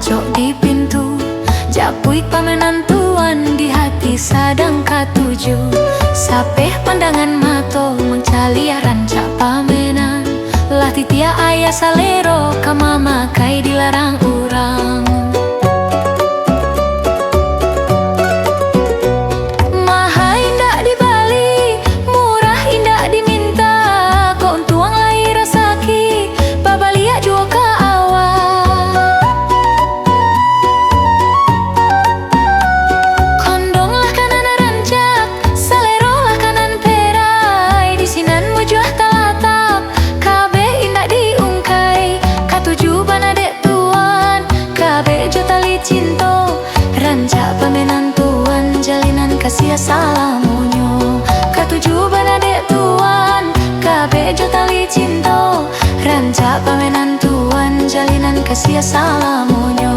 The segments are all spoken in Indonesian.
pojok di pintu, japuik pamenan tuan di hati sadang katuju. Sapeh pandangan mato mengcalia rancak pamenan, lah titia ayah salero kamama kai dilarang urang. Kasih salamunyo katuju banadek tuan, kabe jo tali cinto, rancak pamenan tuan, jalinan kasih salamunyo.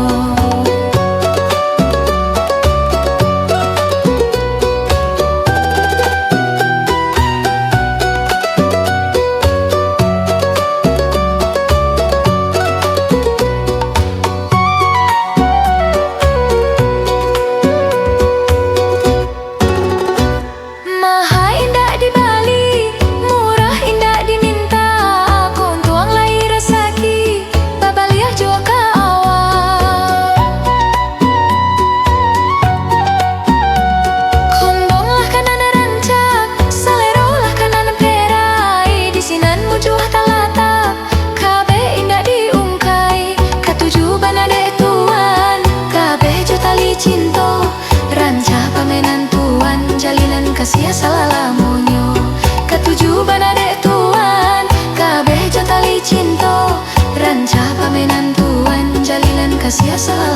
Kasih salamunyo katuju banadek tuan, kabeh jo tali cinto, rancak pamenan tuan, jalinan kasih salamunyo.